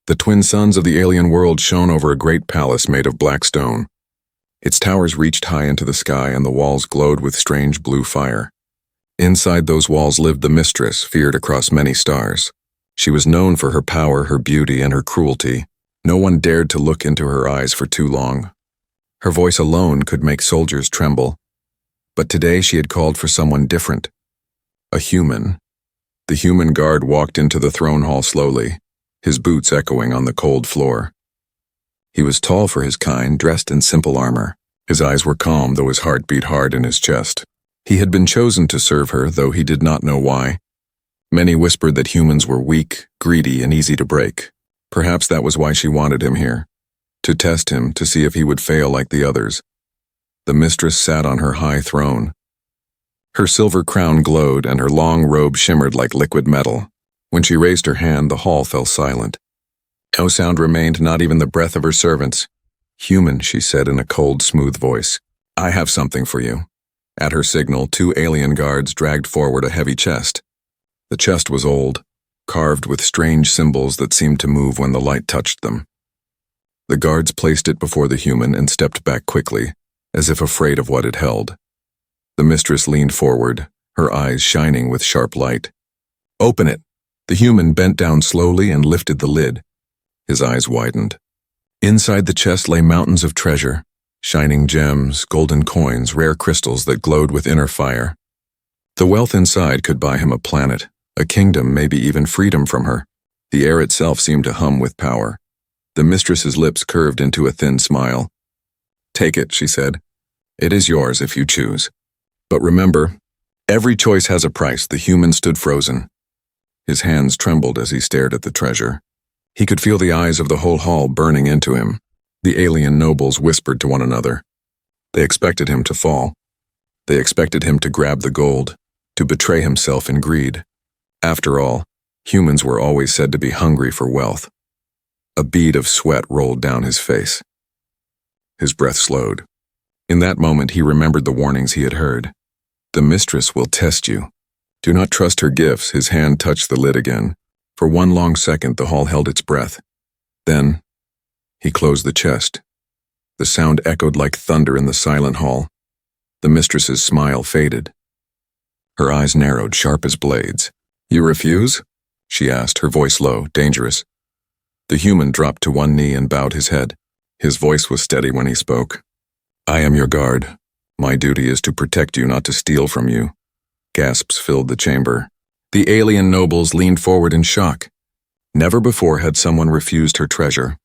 The twin suns of the alien world shone over a great palace made of black stone. Its towers reached high into the sky and the walls glowed with strange blue fire. Inside those walls lived the Mistress, feared across many stars. She was known for her power, her beauty, and her cruelty. No one dared to look into her eyes for too long. Her voice alone could make soldiers tremble. But today she had called for someone different. A human. The human guard walked into the throne hall slowly, his boots echoing on the cold floor. He was tall for his kind, dressed in simple armor. His eyes were calm, though his heart beat hard in his chest. He had been chosen to serve her, though he did not know why. Many whispered that humans were weak, greedy, and easy to break. Perhaps that was why she wanted him here. To test him, to see if he would fail like the others. The Mistress sat on her high throne. Her silver crown glowed, and her long robe shimmered like liquid metal. When she raised her hand, the hall fell silent. No sound remained, not even the breath of her servants. "Human," she said in a cold, smooth voice. "I have something for you." At her signal, 2 alien guards dragged forward a heavy chest. The chest was old, carved with strange symbols that seemed to move when the light touched them. The guards placed it before the human and stepped back quickly, as if afraid of what it held. The Mistress leaned forward, her eyes shining with sharp light. "Open it!" The human bent down slowly and lifted the lid. His eyes widened. Inside the chest lay mountains of treasure, shining gems, golden coins, rare crystals that glowed with inner fire. The wealth inside could buy him a planet, a kingdom, maybe even freedom from her. The air itself seemed to hum with power. The Mistress's lips curved into a thin smile. "Take it," she said. "It is yours if you choose. But remember, every choice has a price." The human stood frozen. His hands trembled as he stared at the treasure. He could feel the eyes of the whole hall burning into him. The alien nobles whispered to one another. They expected him to fall. They expected him to grab the gold, to betray himself in greed. After all, humans were always said to be hungry for wealth. A bead of sweat rolled down his face. His breath slowed. In that moment, he remembered the warnings he had heard. "The Mistress will test you. Do not trust her gifts." His hand touched the lid again. For one long second, the hall held its breath. Then, he closed the chest. The sound echoed like thunder in the silent hall. The Mistress's smile faded. Her eyes narrowed, sharp as blades. "You refuse?" she asked, her voice low, dangerous. The human dropped to one knee and bowed his head. His voice was steady when he spoke. "I am your guard. My duty is to protect you, not to steal from you." Gasps filled the chamber. The alien nobles leaned forward in shock. Never before had someone refused her treasure.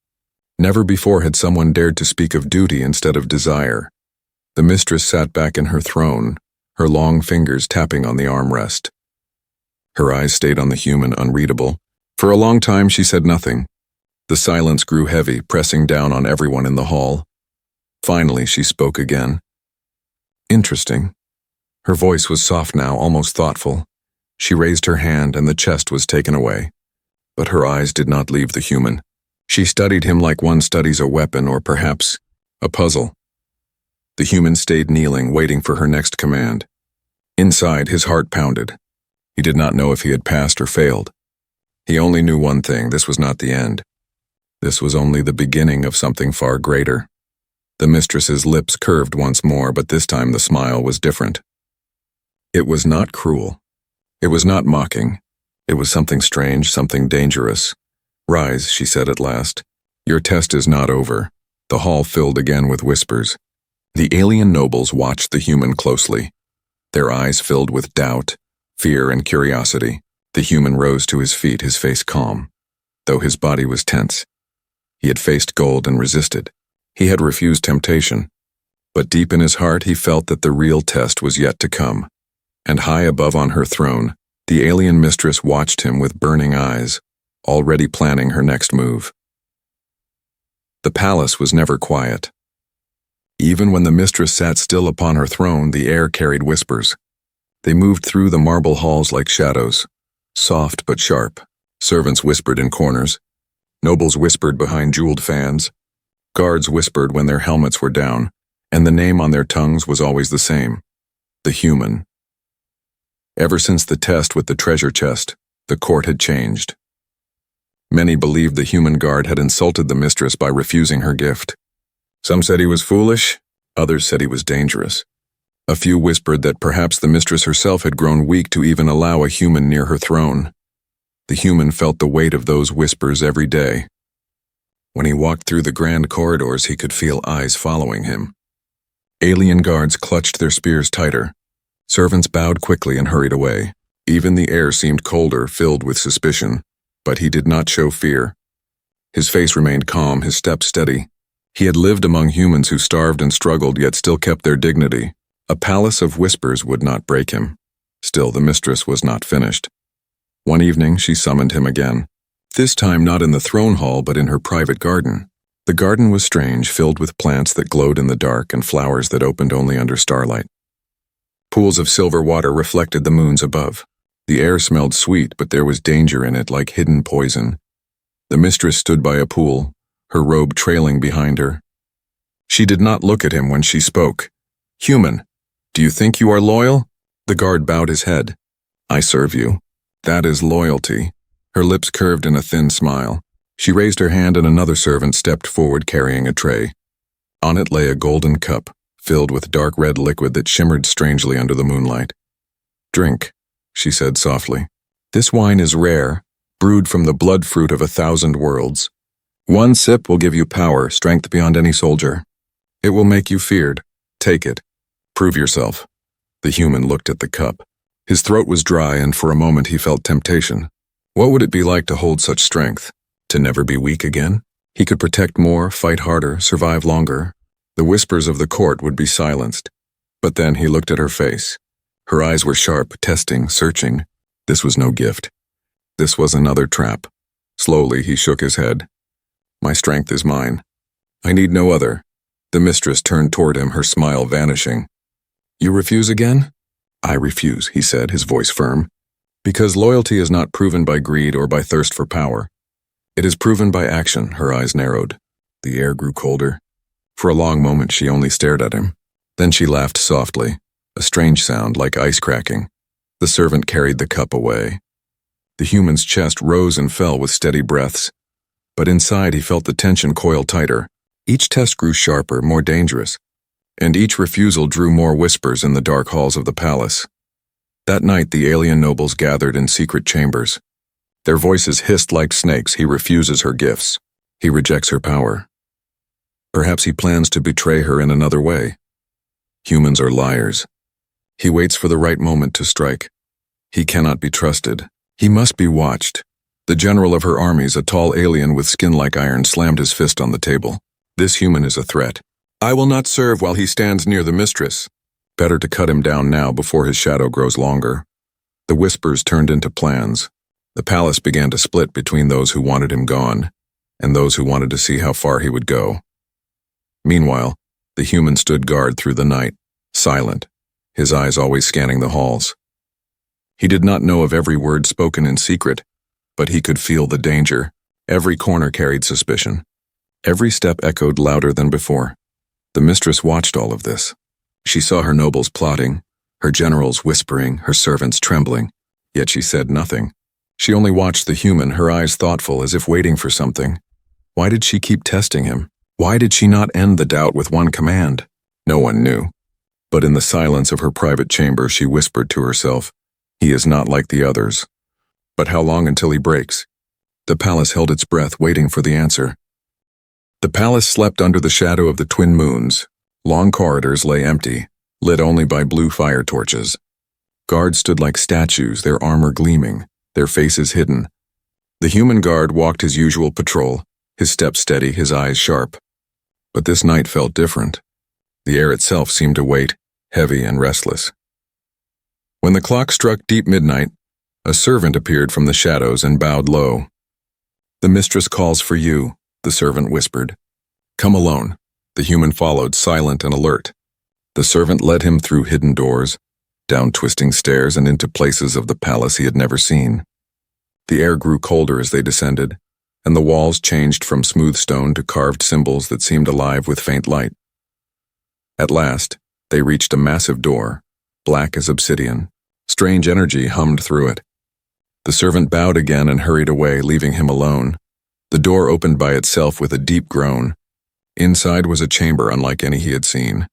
Never before had someone dared to speak of duty instead of desire. The Mistress sat back in her throne, her long fingers tapping on the armrest. Her eyes stayed on the human, unreadable. For a long time she said nothing. The silence grew heavy, pressing down on everyone in the hall. Finally she spoke again. "Interesting." Her voice was soft now, almost thoughtful. She raised her hand and the chest was taken away. But her eyes did not leave the human. She studied him like one studies a weapon or perhaps a puzzle. The human stayed kneeling, waiting for her next command. Inside, his heart pounded. He did not know if he had passed or failed. He only knew one thing: this was not the end. This was only the beginning of something far greater. The Mistress's lips curved once more, but this time the smile was different. It was not cruel. It was not mocking. It was something strange, something dangerous. "Rise," she said at last. "Your test is not over." The hall filled again with whispers. The alien nobles watched the human closely. Their eyes filled with doubt, fear, and curiosity. The human rose to his feet, his face calm, though his body was tense. He had faced gold and resisted. He had refused temptation. But deep in his heart, he felt that the real test was yet to come. And high above on her throne, the alien Mistress watched him with burning eyes, already planning her next move. The palace was never quiet. Even when the Mistress sat still upon her throne, the air carried whispers. They moved through the marble halls like shadows, soft but sharp. Servants whispered in corners. Nobles whispered behind jeweled fans. Guards whispered when their helmets were down, and the name on their tongues was always the same: the human. Ever since the test with the treasure chest, the court had changed. Many believed the human guard had insulted the mistress by refusing her gift. Some said he was foolish, others said he was dangerous. A few whispered that perhaps the mistress herself had grown weak to even allow a human near her throne. The human felt the weight of those whispers every day. When he walked through the grand corridors, he could feel eyes following him. Alien guards clutched their spears tighter. Servants bowed quickly and hurried away. Even the air seemed colder, filled with suspicion. But he did not show fear. His face remained calm, his steps steady. He had lived among humans who starved and struggled, yet still kept their dignity. A palace of whispers would not break him. Still, the mistress was not finished. One evening, she summoned him again. This time not in the throne hall, but in her private garden. The garden was strange, filled with plants that glowed in the dark and flowers that opened only under starlight. Pools of silver water reflected the moons above. The air smelled sweet, but there was danger in it, like hidden poison. The mistress stood by a pool, her robe trailing behind her. She did not look at him when she spoke. "Human, do you think you are loyal?" The guard bowed his head. "I serve you. That is loyalty." Her lips curved in a thin smile. She raised her hand and another servant stepped forward carrying a tray. On it lay a golden cup, filled with dark red liquid that shimmered strangely under the moonlight. "Drink," she said softly. "This wine is rare, brewed from the blood fruit of 1,000 worlds. One sip will give you power, strength beyond any soldier. It will make you feared. Take it. Prove yourself." The human looked at the cup. His throat was dry, and for a moment he felt temptation. What would it be like to hold such strength? To never be weak again? He could protect more, fight harder, survive longer. The whispers of the court would be silenced. But then he looked at her face. Her eyes were sharp, testing, searching. This was no gift. This was another trap. Slowly he shook his head. "My strength is mine. I need no other." The mistress turned toward him, her smile vanishing. "You refuse again?" "I refuse," he said, his voice firm. "Because loyalty is not proven by greed or by thirst for power. It is proven by action." Her eyes narrowed. The air grew colder. For a long moment she only stared at him. Then she laughed softly, a strange sound like ice cracking. The servant carried the cup away. The human's chest rose and fell with steady breaths. But inside he felt the tension coil tighter. Each test grew sharper, more dangerous. And each refusal drew more whispers in the dark halls of the palace. That night the alien nobles gathered in secret chambers. Their voices hissed like snakes. "He refuses her gifts. He rejects her power. Perhaps he plans to betray her in another way. Humans are liars. He waits for the right moment to strike. He cannot be trusted. He must be watched." The general of her armies, a tall alien with skin like iron, slammed his fist on the table. "This human is a threat. I will not serve while he stands near the mistress. Better to cut him down now before his shadow grows longer." The whispers turned into plans. The palace began to split between those who wanted him gone and those who wanted to see how far he would go. Meanwhile, the human stood guard through the night, silent, his eyes always scanning the halls. He did not know of every word spoken in secret, but he could feel the danger. Every corner carried suspicion. Every step echoed louder than before. The mistress watched all of this. She saw her nobles plotting, her generals whispering, her servants trembling, yet she said nothing. She only watched the human, her eyes thoughtful, as if waiting for something. Why did she keep testing him? Why did she not end the doubt with one command? No one knew. But in the silence of her private chamber, she whispered to herself, "He is not like the others." But how long until he breaks? The palace held its breath, waiting for the answer. The palace slept under the shadow of the twin moons. Long corridors lay empty, lit only by blue fire torches. Guards stood like statues, their armor gleaming, their faces hidden. The human guard walked his usual patrol, his steps steady, his eyes sharp. But this night felt different. The air itself seemed to wait, heavy and restless. When the clock struck deep midnight, a servant appeared from the shadows and bowed low. "The mistress calls for you," the servant whispered. "Come alone." The human followed, silent and alert. The servant led him through hidden doors, down twisting stairs and into places of the palace he had never seen. The air grew colder as they descended, and the walls changed from smooth stone to carved symbols that seemed alive with faint light. At last, they reached a massive door, black as obsidian. Strange energy hummed through it. The servant bowed again and hurried away, leaving him alone. The door opened by itself with a deep groan. Inside was a chamber unlike any he had seen.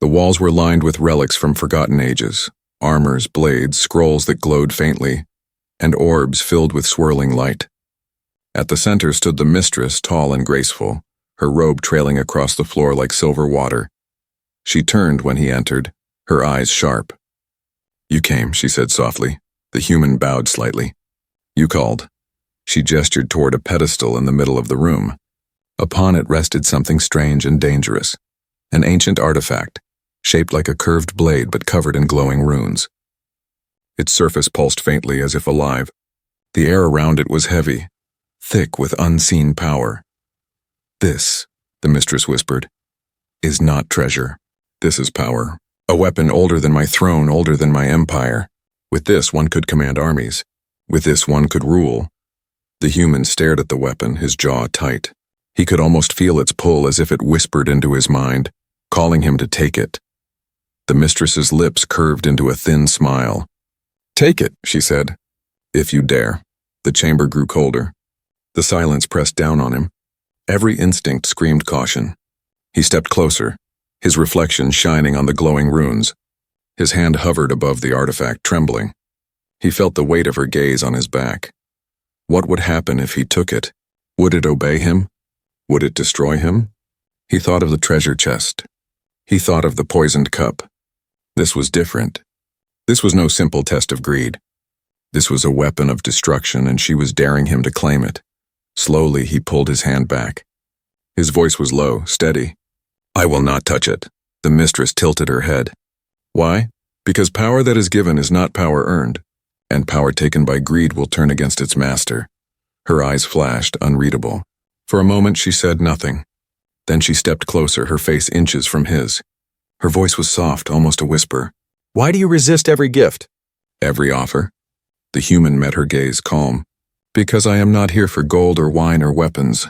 The walls were lined with relics from forgotten ages, armors, blades, scrolls that glowed faintly, and orbs filled with swirling light. At the center stood the mistress, tall and graceful, her robe trailing across the floor like silver water. She turned when he entered, her eyes sharp. "You came," she said softly. The human bowed slightly. "You called." She gestured toward a pedestal in the middle of the room. Upon it rested something strange and dangerous, an ancient artifact, shaped like a curved blade but covered in glowing runes. Its surface pulsed faintly as if alive. The air around it was heavy, thick with unseen power. "This," the mistress whispered, "is not treasure. This is power. A weapon older than my throne, older than my empire. With this one could command armies. With this one could rule." The human stared at the weapon, his jaw tight. He could almost feel its pull as if it whispered into his mind, calling him to take it. The mistress's lips curved into a thin smile. "Take it," she said. "If you dare." The chamber grew colder. The silence pressed down on him. Every instinct screamed caution. He stepped closer, his reflection shining on the glowing runes. His hand hovered above the artifact, trembling. He felt the weight of her gaze on his back. What would happen if he took it? Would it obey him? Would it destroy him? He thought of the treasure chest. He thought of the poisoned cup. This was different. This was no simple test of greed. This was a weapon of destruction, and she was daring him to claim it. Slowly, he pulled his hand back. His voice was low, steady. "I will not touch it." The mistress tilted her head. "Why? Because power that is given is not power earned, and power taken by greed will turn against its master." Her eyes flashed, unreadable. For a moment, she said nothing. Then she stepped closer, her face inches from his. Her voice was soft, almost a whisper. "Why do you resist every gift?" "Every offer?" The human met her gaze, calm. "Because I am not here for gold or wine or weapons.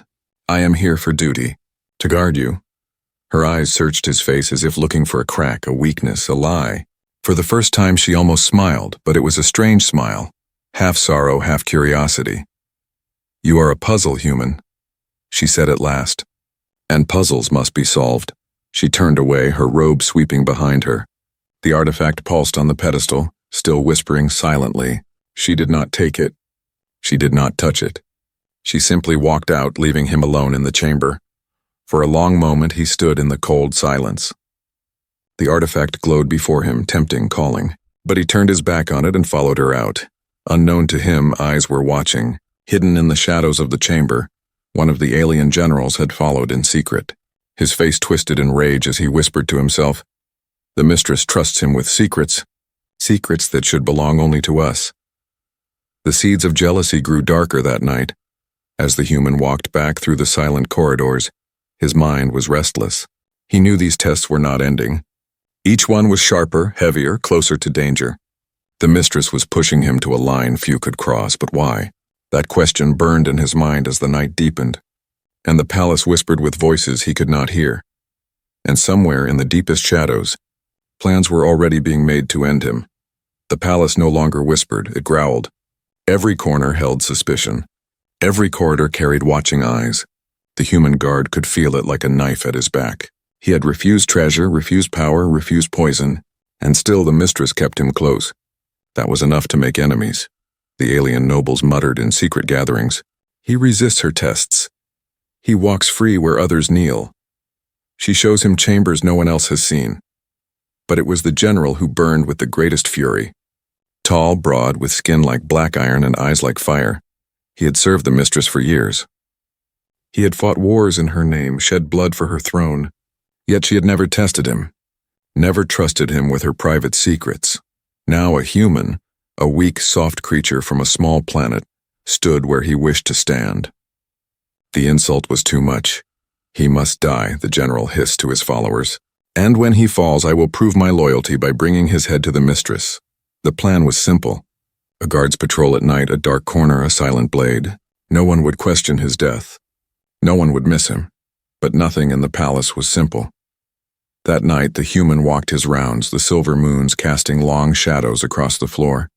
I am here for duty, to guard you." Her eyes searched his face as if looking for a crack, a weakness, a lie. For the first time she almost smiled, but it was a strange smile, half sorrow, half curiosity. "You are a puzzle, human," she said at last. "And puzzles must be solved." She turned away, her robe sweeping behind her. The artifact pulsed on the pedestal, still whispering silently. She did not take it. She did not touch it. She simply walked out, leaving him alone in the chamber. For a long moment he stood in the cold silence. The artifact glowed before him, tempting, calling. But he turned his back on it and followed her out. Unknown to him, eyes were watching. Hidden in the shadows of the chamber, one of the alien generals had followed in secret. His face twisted in rage as he whispered to himself, "The mistress trusts him with secrets, secrets that should belong only to us." The seeds of jealousy grew darker that night. As the human walked back through the silent corridors, his mind was restless. He knew these tests were not ending. Each one was sharper, heavier, closer to danger. The mistress was pushing him to a line few could cross, but why? That question burned in his mind as the night deepened, and the palace whispered with voices he could not hear. And somewhere in the deepest shadows, plans were already being made to end him. The palace no longer whispered, it growled. Every corner held suspicion. Every corridor carried watching eyes. The human guard could feel it like a knife at his back. He had refused treasure, refused power, refused poison, and still the mistress kept him close. That was enough to make enemies. The alien nobles muttered in secret gatherings. He resists her tests. He walks free where others kneel. She shows him chambers no one else has seen. But it was the general who burned with the greatest fury. Tall, broad, with skin like black iron and eyes like fire. He had served the mistress for years. He had fought wars in her name, shed blood for her throne. Yet she had never tested him, never trusted him with her private secrets. Now a human, a weak, soft creature from a small planet, stood where he wished to stand. The insult was too much. "He must die," the general hissed to his followers. "And when he falls, I will prove my loyalty by bringing his head to the mistress." The plan was simple. A guard's patrol at night, a dark corner, a silent blade. No one would question his death. No one would miss him. But nothing in the palace was simple. That night, the human walked his rounds, the silver moons casting long shadows across the floor.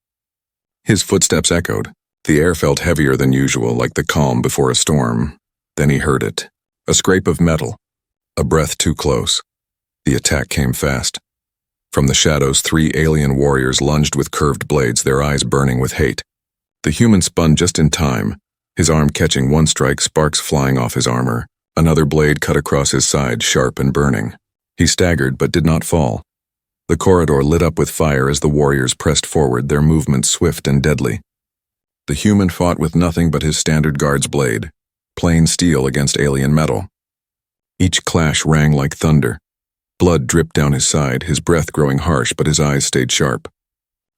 His footsteps echoed. The air felt heavier than usual, like the calm before a storm. Then he heard it. A scrape of metal. A breath too close. The attack came fast. From the shadows, 3 alien warriors lunged with curved blades, their eyes burning with hate. The human spun just in time, his arm catching one strike, sparks flying off his armor. Another blade cut across his side, sharp and burning. He staggered but did not fall. The corridor lit up with fire as the warriors pressed forward, their movements swift and deadly. The human fought with nothing but his standard guard's blade, plain steel against alien metal. Each clash rang like thunder. Blood dripped down his side, his breath growing harsh, but his eyes stayed sharp.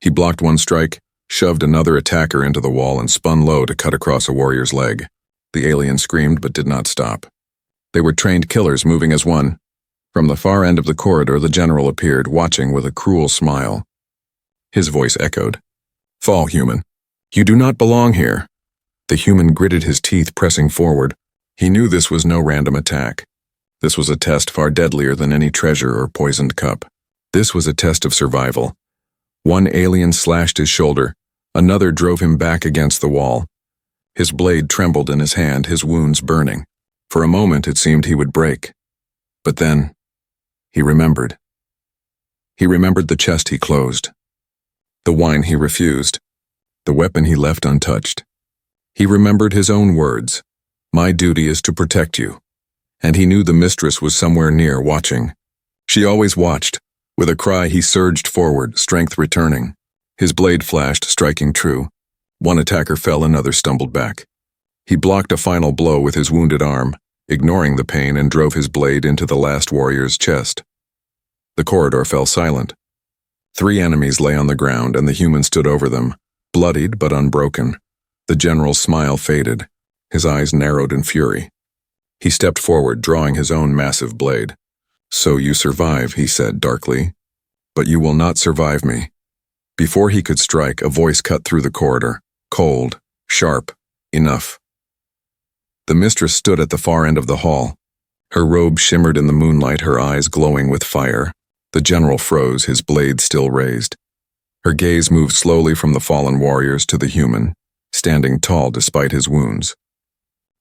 He blocked one strike, shoved another attacker into the wall, and spun low to cut across a warrior's leg. The alien screamed but did not stop. They were trained killers, moving as one. From the far end of the corridor, the general appeared, watching with a cruel smile. His voice echoed. "Fall, human. You do not belong here." The human gritted his teeth, pressing forward. He knew this was no random attack. This was a test far deadlier than any treasure or poisoned cup. This was a test of survival. One alien slashed his shoulder. Another drove him back against the wall. His blade trembled in his hand, his wounds burning. For a moment it seemed he would break. But then, he remembered. He remembered the chest he closed. The wine he refused. The weapon he left untouched. He remembered his own words. "My duty is to protect you." And he knew the mistress was somewhere near, watching. She always watched. With a cry, he surged forward, strength returning. His blade flashed, striking true. One attacker fell, another stumbled back. He blocked a final blow with his wounded arm, ignoring the pain, and drove his blade into the last warrior's chest. The corridor fell silent. 3 enemies lay on the ground, and the human stood over them, bloodied but unbroken. The general's smile faded. His eyes narrowed in fury. He stepped forward, drawing his own massive blade. "So you survive," he said darkly. "But you will not survive me." Before he could strike, a voice cut through the corridor. Cold, sharp, enough. The mistress stood at the far end of the hall. Her robe shimmered in the moonlight, her eyes glowing with fire. The general froze, his blade still raised. Her gaze moved slowly from the fallen warriors to the human, standing tall despite his wounds.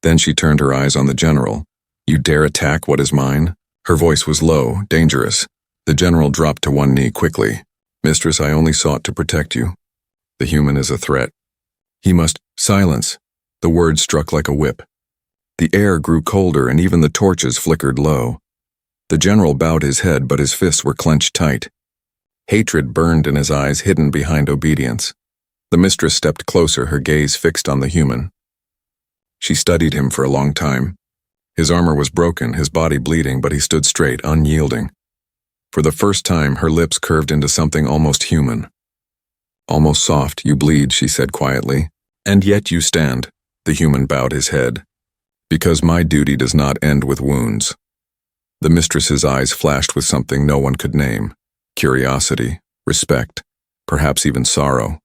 Then she turned her eyes on the general. "You dare attack what is mine?" Her voice was low, dangerous. The general dropped to one knee quickly. "Mistress, I only sought to protect you. The human is a threat." He must silence. The words struck like a whip. The air grew colder and even the torches flickered low. The general bowed his head, but his fists were clenched tight. Hatred burned in his eyes, hidden behind obedience. The mistress stepped closer, her gaze fixed on the human. She studied him for a long time. His armor was broken, his body bleeding, but he stood straight, unyielding. For the first time, her lips curved into something almost human. "Almost soft, you bleed," she said quietly. "And yet you stand." The human bowed his head. "Because my duty does not end with wounds." The mistress's eyes flashed with something no one could name. Curiosity, respect, perhaps even sorrow.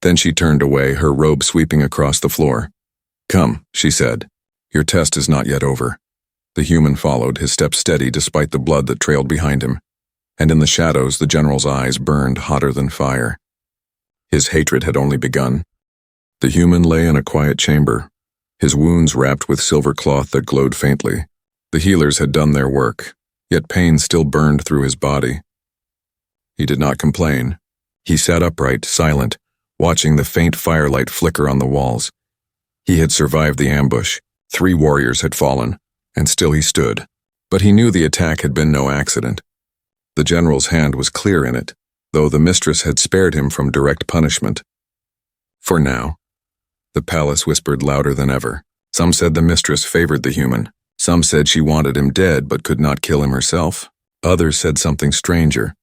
Then she turned away, her robe sweeping across the floor. "Come," she said. "Your test is not yet over." The human followed, his steps steady despite the blood that trailed behind him. And in the shadows, the general's eyes burned hotter than fire. His hatred had only begun. The human lay in a quiet chamber, his wounds wrapped with silver cloth that glowed faintly. The healers had done their work, yet pain still burned through his body. He did not complain. He sat upright, silent, watching the faint firelight flicker on the walls. He had survived the ambush. 3 warriors had fallen, and still he stood. But he knew the attack had been no accident. The general's hand was clear in it, though the mistress had spared him from direct punishment. For now. The palace whispered louder than ever. Some said the mistress favored the human. Some said she wanted him dead but could not kill him herself. Others said something stranger,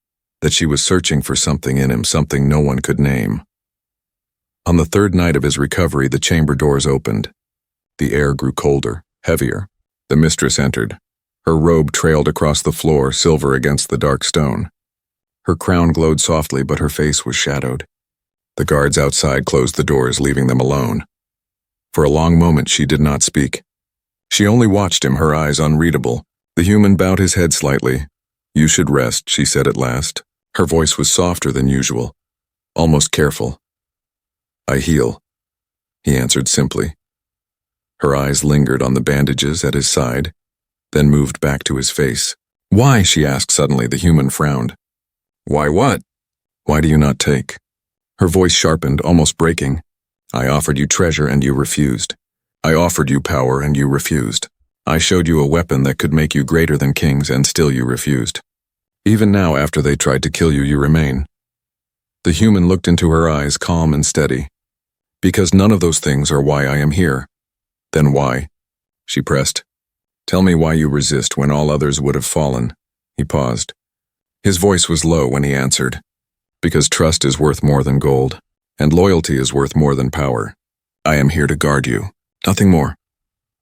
that she was searching for something in him, something no one could name. On the 3rd night of his recovery, the chamber doors opened. The air grew colder, heavier. The mistress entered. Her robe trailed across the floor, silver against the dark stone. Her crown glowed softly, but her face was shadowed. The guards outside closed the doors, leaving them alone. For a long moment she did not speak. She only watched him, her eyes unreadable. The human bowed his head slightly. "You should rest," she said at last. Her voice was softer than usual, almost careful. "I heal. he answered simply. Her eyes lingered on the bandages at his side, then moved back to his face. Why? She asked suddenly. The human frowned. Why what? Why do you not take? Her voice sharpened, almost breaking. I offered you treasure and you refused. I offered you power and you refused. I showed you a weapon that could make you greater than kings and still you refused. Even now, after they tried to kill you, you remain. The human looked into her eyes, calm and steady. Because none of those things are why I am here. Then why? She pressed. Tell me why you resist when all others would have fallen. He paused. His voice was low when he answered. Because trust is worth more than gold, and loyalty is worth more than power. I am here to guard you. Nothing more.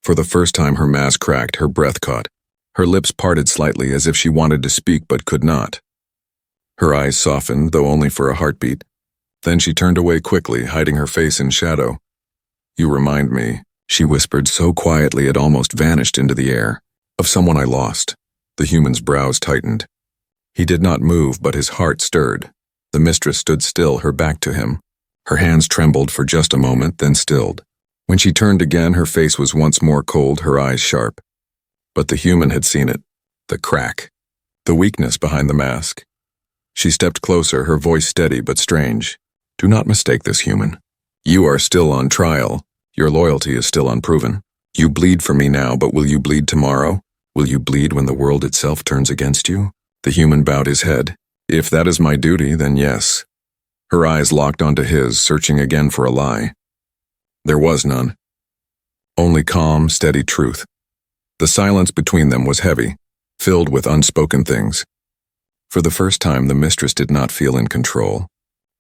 For the first time her mask cracked, her breath caught. Her lips parted slightly as if she wanted to speak but could not. Her eyes softened, though only for a heartbeat. Then she turned away quickly, hiding her face in shadow. You remind me, she whispered so quietly it almost vanished into the air, of someone I lost. The human's brows tightened. He did not move, but his heart stirred. The mistress stood still, her back to him. Her hands trembled for just a moment, then stilled. When she turned again, her face was once more cold, her eyes sharp. But the human had seen it. The crack. The weakness behind the mask. She stepped closer, her voice steady but strange. Do not mistake this, human. You are still on trial. Your loyalty is still unproven. You bleed for me now, but will you bleed tomorrow? Will you bleed when the world itself turns against you? The human bowed his head. If that is my duty, then yes. Her eyes locked onto his, searching again for a lie. There was none. Only calm, steady truth. The silence between them was heavy, filled with unspoken things. For the first time, the mistress did not feel in control.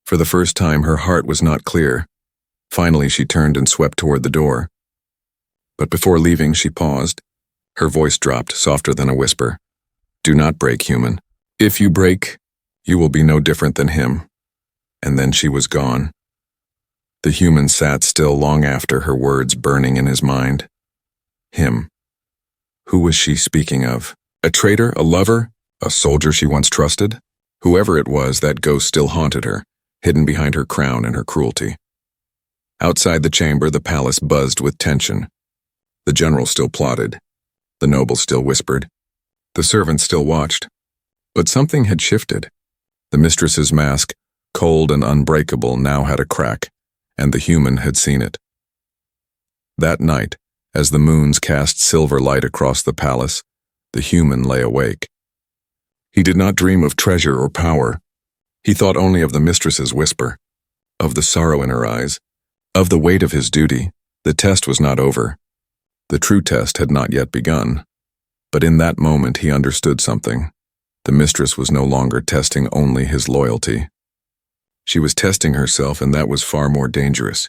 For the first time, her heart was not clear. Finally, she turned and swept toward the door. But before leaving, she paused. Her voice dropped, softer than a whisper. Do not break, human. If you break, you will be no different than him. And then she was gone. The human sat still long after, her words burning in his mind. Him. Who was she speaking of? A traitor? A lover? A soldier she once trusted? Whoever it was, that ghost still haunted her, hidden behind her crown and her cruelty. Outside the chamber, the palace buzzed with tension. The general still plotted. The nobles still whispered. The servants still watched. But something had shifted. The mistress's mask, cold and unbreakable, now had a crack, and the human had seen it. That night, as the moons cast silver light across the palace, the human lay awake. He did not dream of treasure or power. He thought only of the mistress's whisper, of the sorrow in her eyes, of the weight of his duty. The test was not over. The true test had not yet begun. But in that moment he understood something. The mistress was no longer testing only his loyalty. She was testing herself, and that was far more dangerous.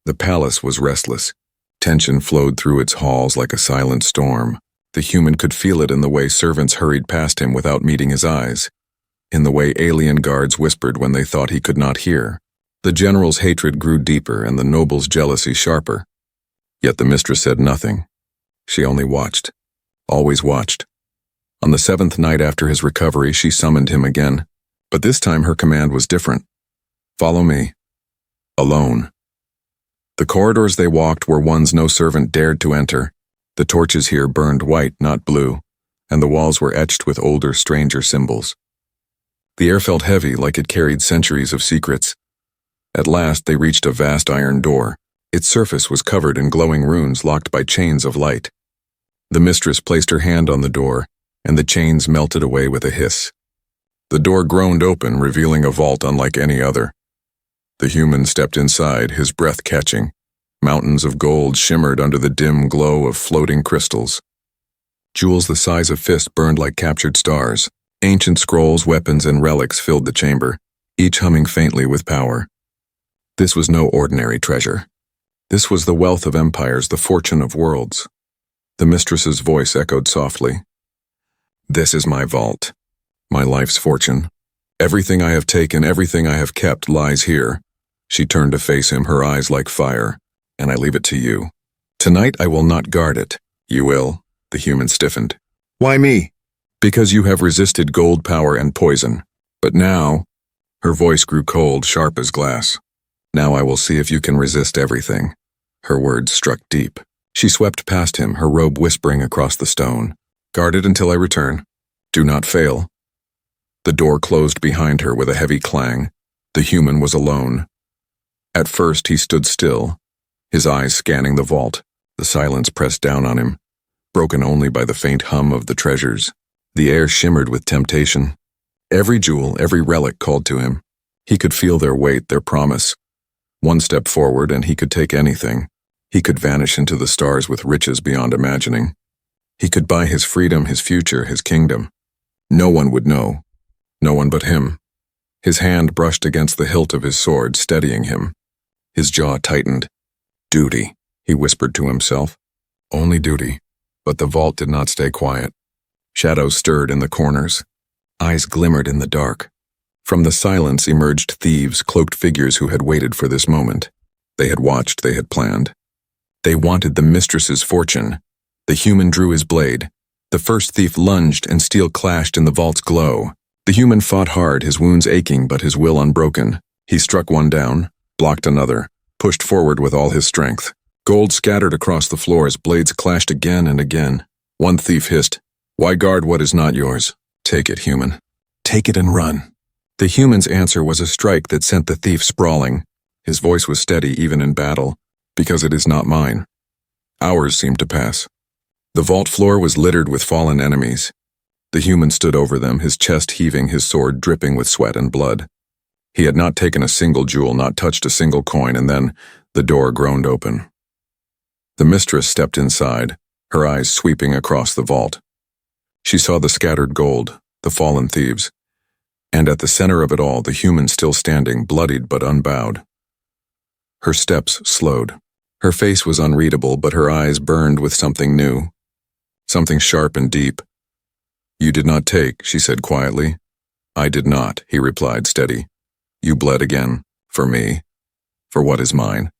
The palace was restless. Tension flowed through its halls like a silent storm. The human could feel it in the way servants hurried past him without meeting his eyes, in the way alien guards whispered when they thought he could not hear. The general's hatred grew deeper and the noble's jealousy sharper. Yet the mistress said nothing. She only watched, always watched. On the 7th night after his recovery, she summoned him again, but this time her command was different. Follow me. Alone. The corridors they walked were ones no servant dared to enter. The torches here burned white, not blue, and the walls were etched with older, stranger symbols. The air felt heavy, like it carried centuries of secrets. At last they reached a vast iron door. Its surface was covered in glowing runes locked by chains of light. The mistress placed her hand on the door, and the chains melted away with a hiss. The door groaned open, revealing a vault unlike any other. The human stepped inside, his breath catching. Mountains of gold shimmered under the dim glow of floating crystals. Jewels the size of fists burned like captured stars. Ancient scrolls, weapons, and relics filled the chamber, each humming faintly with power. This was no ordinary treasure. This was the wealth of empires, the fortune of worlds. The mistress's voice echoed softly. This is my vault, my life's fortune. Everything I have taken, everything I have kept lies here. She turned to face him, her eyes like fire. And I leave it to you. Tonight I will not guard it. You will. The human stiffened. Why me? Because you have resisted gold, power, and poison. But now, her voice grew cold, sharp as glass. Now I will see if you can resist everything." Her words struck deep. She swept past him, her robe whispering across the stone. "Guard it until I return. Do not fail." The door closed behind her with a heavy clang. The human was alone. At first he stood still, his eyes scanning the vault. The silence pressed down on him, broken only by the faint hum of the treasures. The air shimmered with temptation. Every jewel, every relic called to him. He could feel their weight, their promise. One step forward and he could take anything. He could vanish into the stars with riches beyond imagining. He could buy his freedom, his future, his kingdom. No one would know. No one but him. His hand brushed against the hilt of his sword, steadying him. His jaw tightened. "Duty," he whispered to himself. Only duty. But the vault did not stay quiet. Shadows stirred in the corners. Eyes glimmered in the dark. From the silence emerged thieves, cloaked figures who had waited for this moment. They had watched, they had planned. They wanted the mistress's fortune. The human drew his blade. The first thief lunged and steel clashed in the vault's glow. The human fought hard, his wounds aching but his will unbroken. He struck one down, blocked another, pushed forward with all his strength. Gold scattered across the floor as blades clashed again and again. One thief hissed, "Why guard what is not yours? Take it, human. Take it and run." The human's answer was a strike that sent the thief sprawling. His voice was steady even in battle, "Because it is not mine." Hours seemed to pass. The vault floor was littered with fallen enemies. The human stood over them, his chest heaving, his sword dripping with sweat and blood. He had not taken a single jewel, not touched a single coin, and then the door groaned open. The mistress stepped inside, her eyes sweeping across the vault. She saw the scattered gold, the fallen thieves, and at the center of it all, the human still standing, bloodied but unbowed. Her steps slowed. Her face was unreadable, but her eyes burned with something new, something sharp and deep. "You did not take," she said quietly. "I did not," he replied, steady. "You bled again. For me. For what is mine."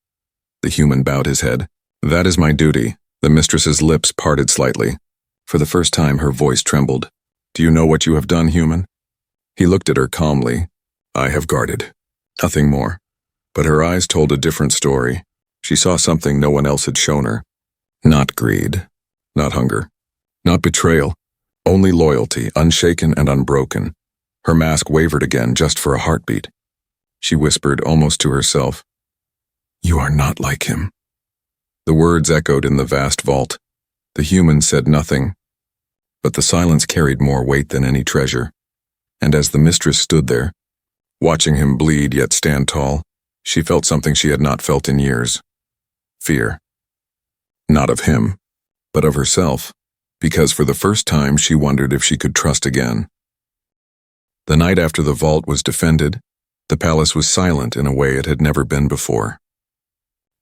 The human bowed his head. "That is my duty." The mistress's lips parted slightly. For the first time, her voice trembled. "Do you know what you have done, human?" He looked at her calmly. "I have guarded. Nothing more." But her eyes told a different story. She saw something no one else had shown her. Not greed. Not hunger. Not betrayal. Only loyalty, unshaken and unbroken. Her mask wavered again just for a heartbeat. She whispered, almost to herself, "You are not like him." The words echoed in the vast vault. The human said nothing, but the silence carried more weight than any treasure. And as the mistress stood there, watching him bleed yet stand tall, she felt something she had not felt in years. Fear. Not of him, but of herself, because for the first time she wondered if she could trust again. The night after the vault was defended, the palace was silent in a way it had never been before.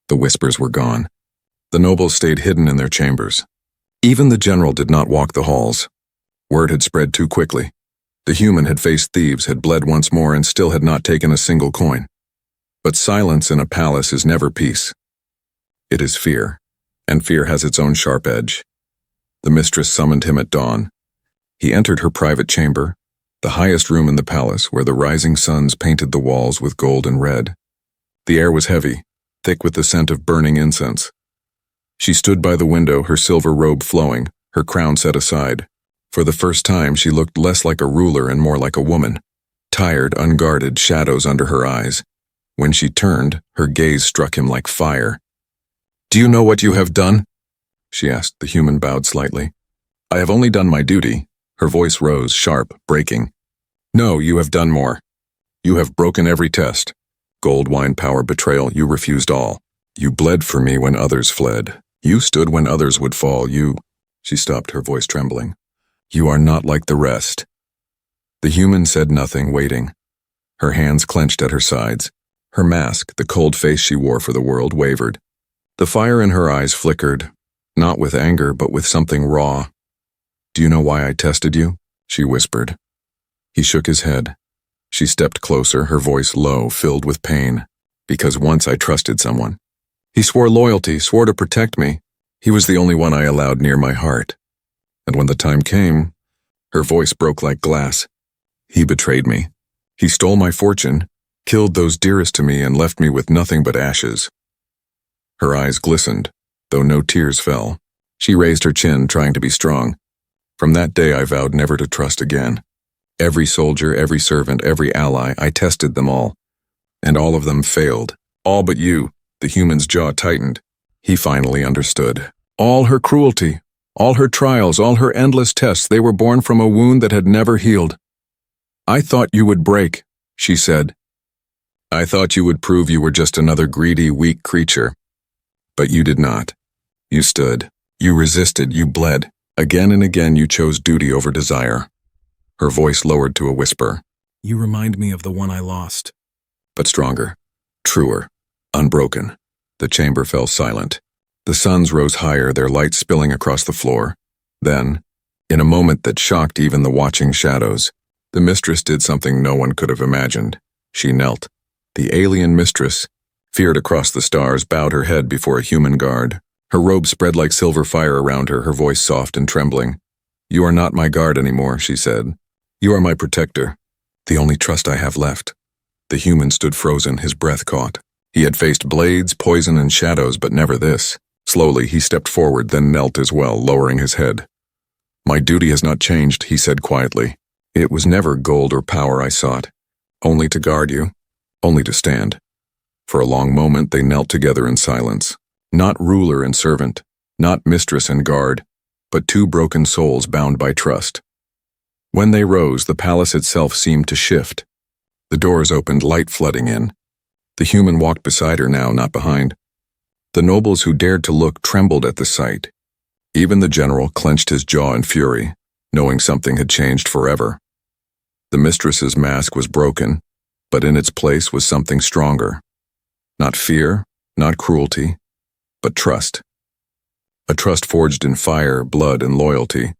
The whispers were gone. The nobles stayed hidden in their chambers. Even the general did not walk the halls. Word had spread too quickly. The human had faced thieves, had bled once more, and still had not taken a single coin. But silence in a palace is never peace. It is fear, and fear has its own sharp edge. The mistress summoned him at dawn. He entered her private chamber, the highest room in the palace, where the rising suns painted the walls with gold and red. The air was heavy, thick with the scent of burning incense. She stood by the window, her silver robe flowing, her crown set aside. For the first time, she looked less like a ruler and more like a woman. Tired, unguarded, shadows under her eyes. When she turned, her gaze struck him like fire. "Do you know what you have done?" she asked. The human bowed slightly. "I have only done my duty." Her voice rose, sharp, breaking. "No, you have done more. You have broken every test. Gold, wine, power, betrayal, you refused all. You bled for me when others fled. You stood when others would fall. She stopped, her voice trembling. "You are not like the rest." The human said nothing, waiting. Her hands clenched at her sides. Her mask, the cold face she wore for the world, wavered. The fire in her eyes flickered, not with anger, but with something raw. "Do you know why I tested you?" she whispered. He shook his head. She stepped closer, her voice low, filled with pain. "Because once I trusted someone. He swore loyalty, swore to protect me. He was the only one I allowed near my heart. And when the time came," her voice broke like glass, "he betrayed me. He stole my fortune. killed those dearest to me and left me with nothing but ashes." Her eyes glistened, though no tears fell. She raised her chin, trying to be strong. "From that day I vowed never to trust again. Every soldier, every servant, every ally, I tested them all. And all of them failed. All but you." The human's jaw tightened. He finally understood. All her cruelty, all her trials, all her endless tests, they were born from a wound that had never healed. "I thought you would break," she said. "I thought you would prove you were just another greedy, weak creature. But you did not. You stood. You resisted. You bled. Again and again you chose duty over desire." Her voice lowered to a whisper. "You remind me of the one I lost." But stronger, truer, unbroken. The chamber fell silent. The suns rose higher, their light spilling across the floor. Then, in a moment that shocked even the watching shadows, the mistress did something no one could have imagined. She knelt. The alien mistress, feared across the stars, bowed her head before a human guard. Her robe spread like silver fire around her, her voice soft and trembling. "You are not my guard anymore," she said. "You are my protector, the only trust I have left." The human stood frozen, his breath caught. He had faced blades, poison, and shadows, but never this. Slowly, he stepped forward, then knelt as well, lowering his head. "My duty has not changed," he said quietly. "It was never gold or power I sought. Only to guard you, only to stand." For a long moment, they knelt together in silence. Not ruler and servant, not mistress and guard, but two broken souls bound by trust. When they rose, the palace itself seemed to shift. The doors opened, light flooding in. The human walked beside her now, not behind. The nobles who dared to look trembled at the sight. Even the general clenched his jaw in fury, knowing something had changed forever. The mistress's mask was broken, but in its place was something stronger. Not fear, not cruelty, but trust. A trust forged in fire, blood, and loyalty.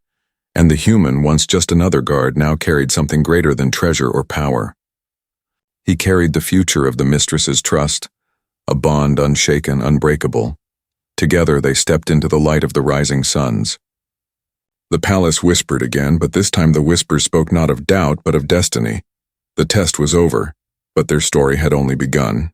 And the human, once just another guard, now carried something greater than treasure or power. He carried the future of the mistress's trust, a bond unshaken, unbreakable. Together they stepped into the light of the rising suns. The palace whispered again, but this time the whisper spoke not of doubt, but of destiny. The test was over, but their story had only begun.